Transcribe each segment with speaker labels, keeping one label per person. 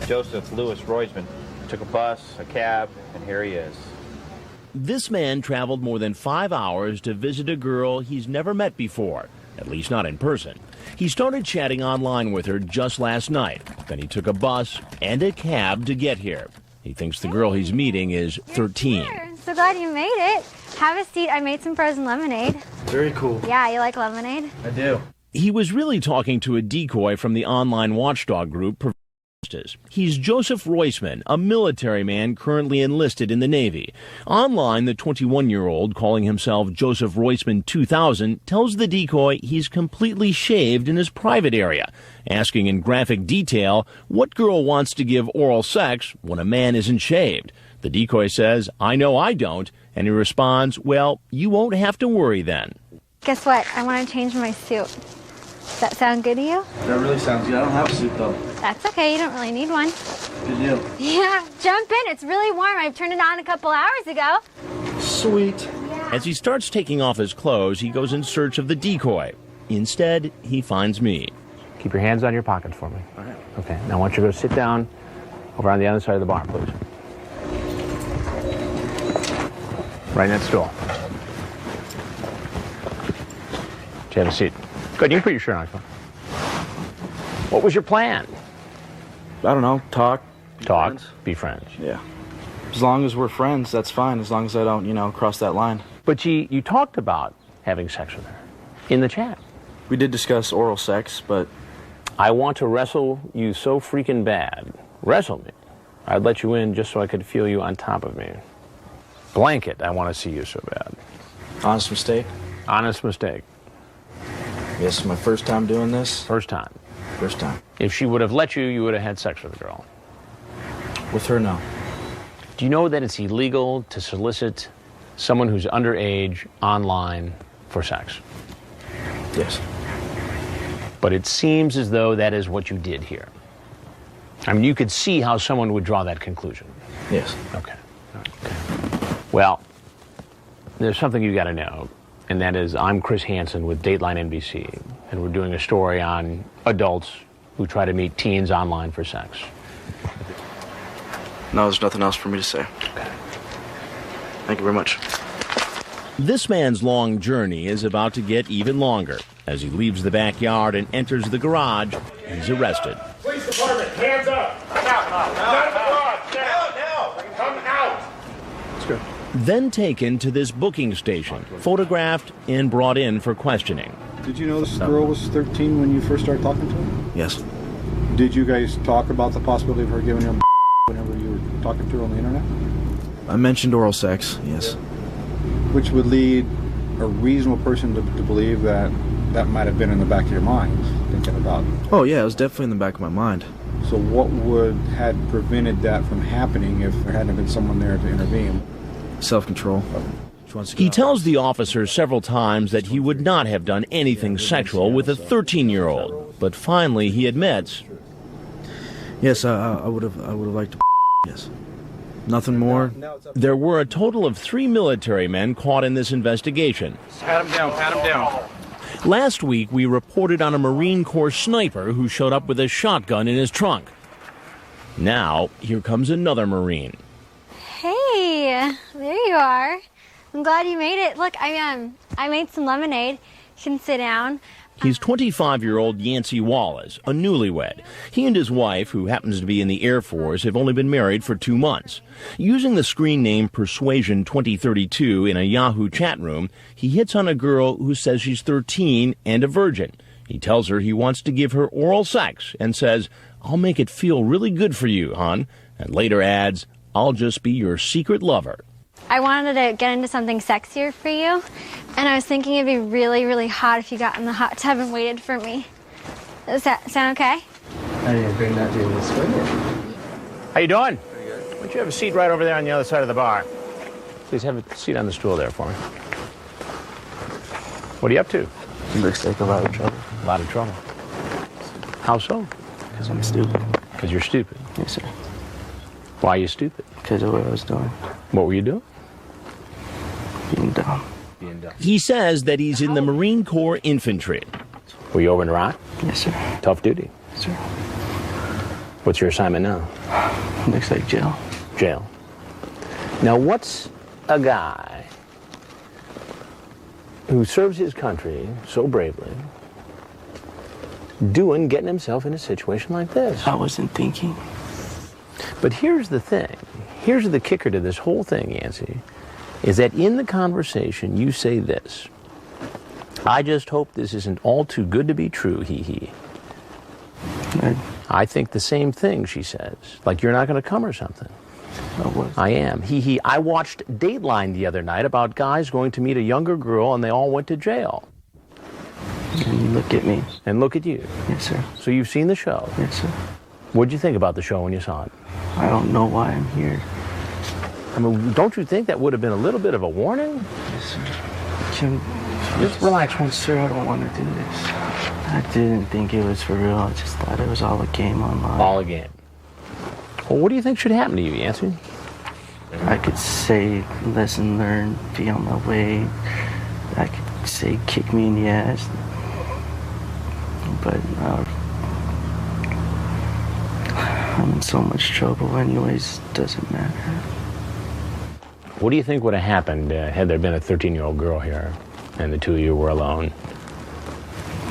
Speaker 1: Joseph Louis Roisman. Took a bus, a cab, and here he is.
Speaker 2: This man traveled more than 5 hours to visit a girl he's never met before, at least not in person. He started chatting online with her just last night. Then he took a bus and a cab to get here. He thinks the girl he's meeting is 13.
Speaker 3: I'm so glad you made it. Have a seat. I made some frozen lemonade.
Speaker 4: Very cool.
Speaker 3: Yeah, you like lemonade?
Speaker 4: I do.
Speaker 2: He was really talking to a decoy from the online watchdog group. He's Joseph Roisman, a military man currently enlisted in the Navy. Online, the 21-year-old, calling himself Joseph Roisman 2000, tells the decoy he's completely shaved in his private area, asking in graphic detail what girl wants to give oral sex when a man isn't shaved. The decoy says, "I know I don't," and he responds, "Well, you won't have to worry then."
Speaker 3: Guess what? I want to change my suit. Does that sound good to you?
Speaker 4: That really sounds good. I don't have a suit, though.
Speaker 3: That's okay. You don't really need one.
Speaker 4: Good deal.
Speaker 3: Yeah, jump in. It's really warm. I turned it on a couple hours ago.
Speaker 4: Sweet.
Speaker 2: As he starts taking off his clothes, he goes in search of the decoy. Instead, he finds me.
Speaker 5: Keep your hands on your pockets for me.
Speaker 4: All right.
Speaker 5: Okay, now I want you to go sit down over on the other side of the bar, please. Right in that stool. Just have a seat. Good, you can put your shirt on. What was your plan?
Speaker 4: I don't know. Talk.
Speaker 5: Talk,
Speaker 4: Friends.
Speaker 5: be friends.
Speaker 4: Yeah. As long as we're friends, that's fine. As long as I don't, cross that line.
Speaker 5: But you talked about having sex with her in the chat.
Speaker 4: We did discuss oral sex, but...
Speaker 5: I want to wrestle you so freaking bad. Wrestle me. I'd let you in just so I could feel you on top of me. Blanket, I want to see you so bad.
Speaker 4: Honest mistake?
Speaker 5: Honest mistake.
Speaker 4: This is my first time doing this.
Speaker 5: First time.
Speaker 4: First time.
Speaker 5: If she would have let you, you would have had sex with the girl.
Speaker 4: With her, no.
Speaker 5: Do you know that it's illegal to solicit someone who's underage online for sex?
Speaker 4: Yes.
Speaker 5: But it seems as though that is what you did here. I mean, you could see how someone would draw that conclusion.
Speaker 4: Yes.
Speaker 5: Okay. Well, there's something you got to know, and that is I'm Chris Hansen with Dateline NBC, and we're doing a story on adults who try to meet teens online for sex.
Speaker 4: No, there's nothing else for me to say.
Speaker 5: Okay.
Speaker 4: Thank you very much.
Speaker 2: This man's long journey is about to get even longer. As he leaves the backyard and enters the garage, he's arrested.
Speaker 6: Police department, hands up! Out of the garage! Now! Come out!
Speaker 4: Let's go.
Speaker 2: Then taken to this booking station, photographed and brought in for questioning.
Speaker 7: Did you know this girl was 13 when you first started talking to her?
Speaker 4: Yes.
Speaker 7: Did you guys talk about the possibility of her giving you whenever you were talking to her on the internet?
Speaker 4: I mentioned oral sex, yes.
Speaker 7: Which would lead a reasonable person to believe that that might have been in the back of your mind, thinking about it.
Speaker 4: Oh, yeah, it was definitely in the back of my mind.
Speaker 7: So what would had prevented that from happening if there hadn't been someone there to intervene?
Speaker 4: Self-control.
Speaker 2: He tells the officer several times that he would not have done anything sexual with a 13-year-old. But finally, he admits.
Speaker 4: Yes, I would have liked to. Yes. Nothing more.
Speaker 2: There were a total of 3 military men caught in this investigation.
Speaker 6: Pat him down, pat him down.
Speaker 2: Last week, we reported on a Marine Corps sniper who showed up with a shotgun in his trunk. Now, here comes another Marine.
Speaker 3: Hey, there you are. I'm glad you made it. Look, I made some lemonade. You can sit down.
Speaker 2: He's 25-year-old Yancey Wallace, a newlywed. He and his wife, who happens to be in the Air Force, have only been married for 2 months. Using the screen name Persuasion 2032 in a Yahoo chat room, he hits on a girl who says she's 13 and a virgin. He tells her he wants to give her oral sex and says, "I'll make it feel really good for you, hon," and later adds, "I'll just be your secret lover."
Speaker 3: I wanted to get into something sexier for you, and I was thinking it'd be really, really hot if you got in the hot tub and waited for me. Does that sound okay?
Speaker 8: I didn't bring that to the swing.
Speaker 5: How you doing? Why don't you have a seat right over there on the other side of the bar? Please have a seat on the stool there for me. What are you up to?
Speaker 8: Looks like a lot of trouble.
Speaker 5: A lot of trouble. How so?
Speaker 8: Because I'm stupid.
Speaker 5: Because you're stupid.
Speaker 8: Yes, sir.
Speaker 5: Why are you stupid?
Speaker 8: Because of what I was doing.
Speaker 5: What were you doing?
Speaker 8: Being dumb.
Speaker 2: He says that he's in the Marine Corps Infantry.
Speaker 5: Were you over in Iraq?
Speaker 8: Yes, sir.
Speaker 5: Tough duty.
Speaker 8: Yes, sir.
Speaker 5: What's your assignment now?
Speaker 8: Looks like jail.
Speaker 5: Jail. Now, what's a guy who serves his country so bravely doing, getting himself in a situation like this?
Speaker 8: I wasn't thinking.
Speaker 5: But here's the thing. Here's the kicker to this whole thing, Yancey, is that in the conversation you say this: I just hope this isn't all too good to be true, hee. I think the same thing, she says. Like you're not going to come or something. I am. Hee. I watched Dateline the other night about guys going to meet a younger girl and they all went to jail.
Speaker 8: And look at me.
Speaker 5: And look at you.
Speaker 8: Yes, sir.
Speaker 5: So you've seen the show?
Speaker 8: Yes, sir.
Speaker 5: What'd you think about the show when you saw it?
Speaker 8: I don't know why I'm here.
Speaker 5: I mean, don't you think that would have been a little bit of a warning?
Speaker 8: Yes, sir.
Speaker 5: Just relax one.
Speaker 8: Sir, I don't want to do this. I didn't think it was for real. I just thought it was all a game online.
Speaker 5: All a game. Well, what do you think should happen to you, Yancey?
Speaker 8: I could say lesson learned, be on my way. I could say kick me in the ass. But I'm in so much trouble anyways, doesn't matter.
Speaker 5: What do you think would have happened had there been a 13-year-old girl here and the two of you were alone?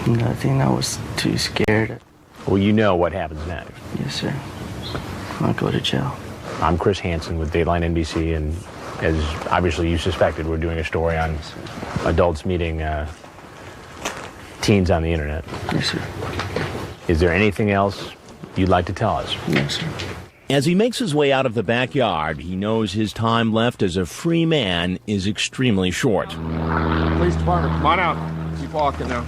Speaker 8: Nothing, I was too scared.
Speaker 5: Well, you know what happens next.
Speaker 8: Yes, sir. I'll go to jail.
Speaker 5: I'm Chris Hansen with Dateline NBC, and as obviously you suspected, we're doing a story on adults meeting teens on the internet.
Speaker 8: Yes, sir.
Speaker 5: Is there anything else you'd like to tell us?
Speaker 8: Yes, sir.
Speaker 2: As he makes his way out of the backyard, he knows his time left as a free man is extremely short.
Speaker 6: Police department, come on out. Keep walking now.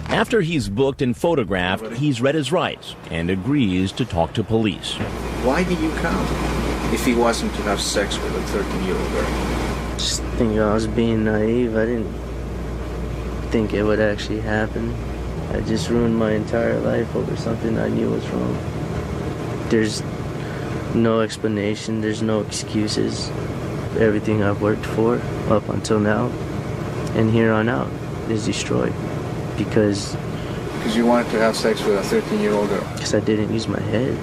Speaker 2: After he's booked and photographed, he's read his rights and agrees to talk to police.
Speaker 4: Why did you come if he wasn't to have sex with a 13-year-old girl?
Speaker 8: Just think I was being naive. I didn't think it would actually happen. I just ruined my entire life over something I knew was wrong. There's no explanation, there's no excuses. Everything I've worked for up until now and here on out is destroyed because
Speaker 7: Because you wanted to have sex with a 13-year-old girl.
Speaker 8: I didn't use my head.